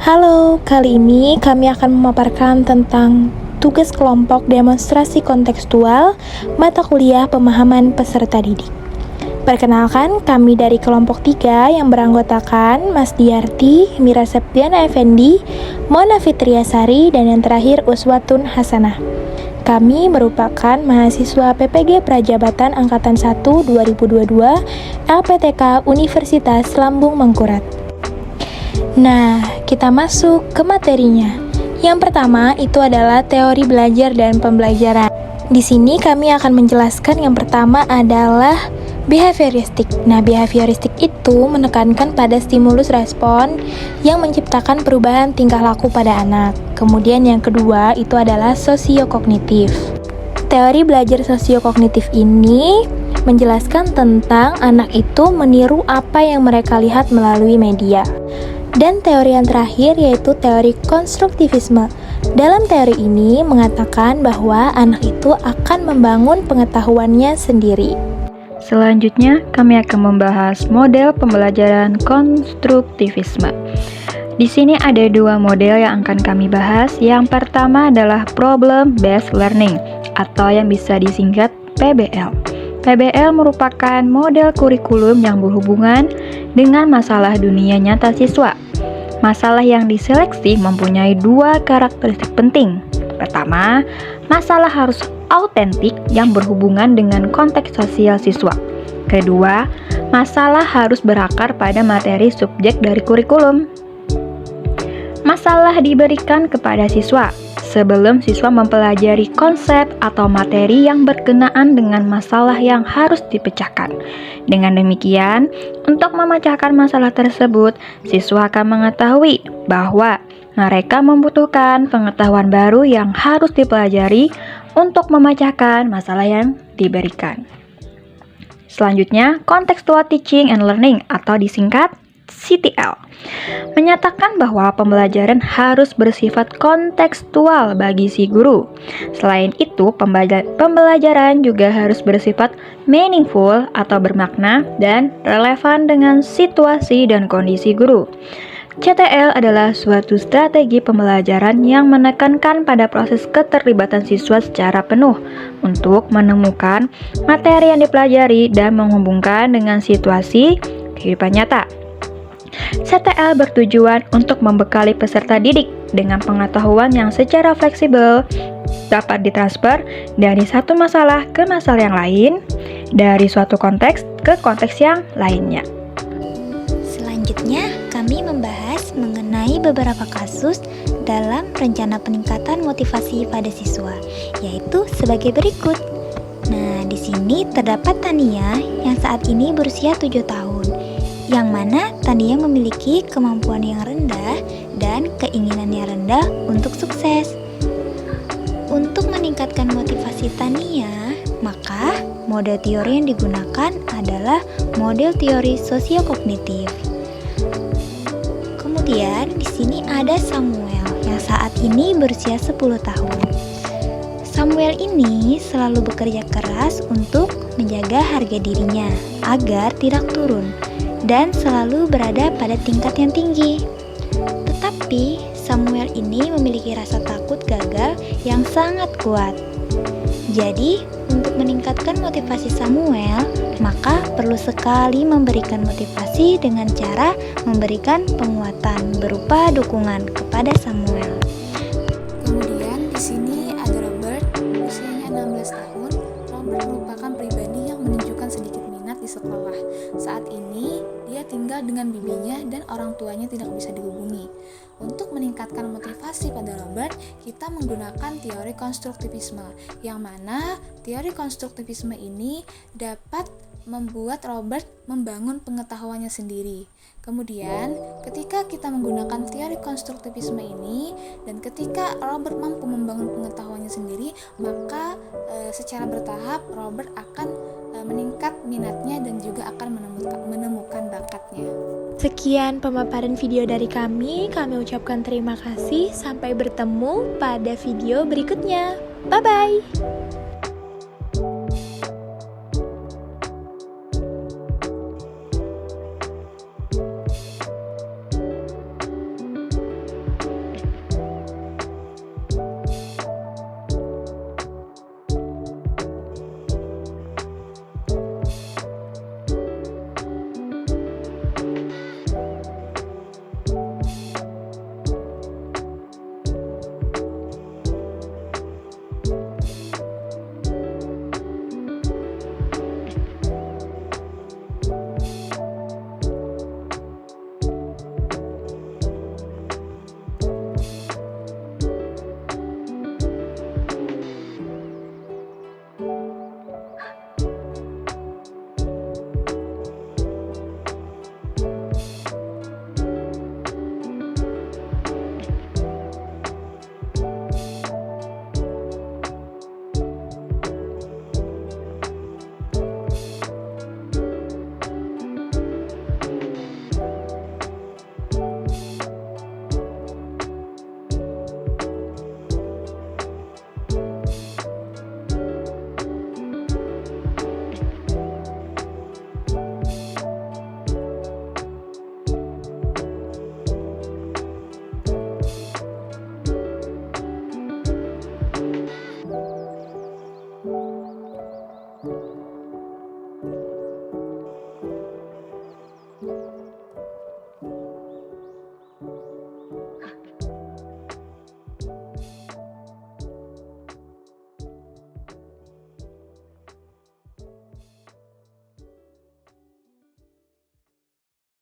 Halo, kali ini kami akan memaparkan tentang tugas kelompok demonstrasi kontekstual mata kuliah pemahaman peserta didik. Perkenalkan, kami dari kelompok 3 yang beranggotakan Mas Diarti, Mira Septiana Effendi, Mona Fitriasari, dan yang terakhir Uswatun Hasanah. Kami merupakan mahasiswa PPG Prajabatan Angkatan 1 2022 LPTK Universitas Lambung Mangkurat. Nah, kita masuk ke materinya. Yang pertama itu adalah teori belajar dan pembelajaran. Di sini kami akan menjelaskan yang pertama adalah behavioristik. Nah, behavioristik itu menekankan pada stimulus respon yang menciptakan perubahan tingkah laku pada anak. Kemudian yang kedua itu adalah sosiokognitif. Teori belajar sosiokognitif ini menjelaskan tentang anak itu meniru apa yang mereka lihat melalui media. Dan teori yang terakhir yaitu teori konstruktivisme. Dalam teori ini mengatakan bahwa anak itu akan membangun pengetahuannya sendiri. Selanjutnya, kami akan membahas model pembelajaran konstruktivisme. Di sini ada dua model yang akan kami bahas. Yang pertama adalah problem based learning atau yang bisa disingkat PBL. PBL merupakan model kurikulum yang berhubungan dengan masalah dunia nyata siswa. Masalah yang diseleksi mempunyai dua karakteristik penting. Pertama, masalah harus autentik yang berhubungan dengan konteks sosial siswa. Kedua, masalah harus berakar pada materi subjek dari kurikulum. Masalah diberikan kepada siswa sebelum siswa mempelajari konsep atau materi yang berkenaan dengan masalah yang harus dipecahkan. Dengan demikian, untuk memecahkan masalah tersebut, siswa akan mengetahui bahwa mereka membutuhkan pengetahuan baru yang harus dipelajari untuk memecahkan masalah yang diberikan. Selanjutnya, contextual teaching and learning atau disingkat CTL menyatakan bahwa pembelajaran harus bersifat kontekstual bagi si guru. Selain itu, pembelajaran juga harus bersifat meaningful atau bermakna dan relevan dengan situasi dan kondisi guru. CTL adalah suatu strategi pembelajaran yang menekankan pada proses keterlibatan siswa secara penuh untuk menemukan materi yang dipelajari dan menghubungkan dengan situasi kehidupan nyata. CTL bertujuan untuk membekali peserta didik dengan pengetahuan yang secara fleksibel dapat ditransfer dari satu masalah ke masalah yang lain, dari suatu konteks ke konteks yang lainnya. Selanjutnya, kami membahas mengenai beberapa kasus dalam rencana peningkatan motivasi pada siswa, yaitu sebagai berikut. Nah, di sini terdapat Tania yang saat ini berusia 7 tahun. Yang mana Tania memiliki kemampuan yang rendah dan keinginan yang rendah untuk sukses. Untuk meningkatkan motivasi Tania, maka model teori yang digunakan adalah model teori sosiokognitif. Kemudian di sini ada Samuel yang saat ini berusia 10 tahun. Samuel ini selalu bekerja keras untuk menjaga harga dirinya agar tidak turun dan selalu berada pada tingkat yang tinggi. Tetapi Samuel ini memiliki rasa takut gagal yang sangat kuat. Jadi, untuk meningkatkan motivasi Samuel, maka perlu sekali memberikan motivasi dengan cara memberikan penguatan berupa dukungan kepada Samuel. Kemudian di sini ada Robert, usianya 16 tahun. Robert merupakan pribadi yang menunjukkan sedikit minat di sekolah. Saat ini dia tinggal dengan bibinya dan orang tuanya tidak bisa dihubungi. Untuk meningkatkan motivasi pada Robert, kita menggunakan teori konstruktivisme, yang mana teori konstruktivisme ini dapat membuat Robert membangun pengetahuannya sendiri. Kemudian, ketika kita menggunakan teori konstruktivisme ini dan ketika Robert mampu membangun pengetahuannya sendiri, maka secara bertahap Robert akan meningkat minatnya dan juga akan menemukan bakatnya. Sekian pemaparan video dari kami ucapkan terima kasih. Sampai bertemu pada video berikutnya. Bye-bye!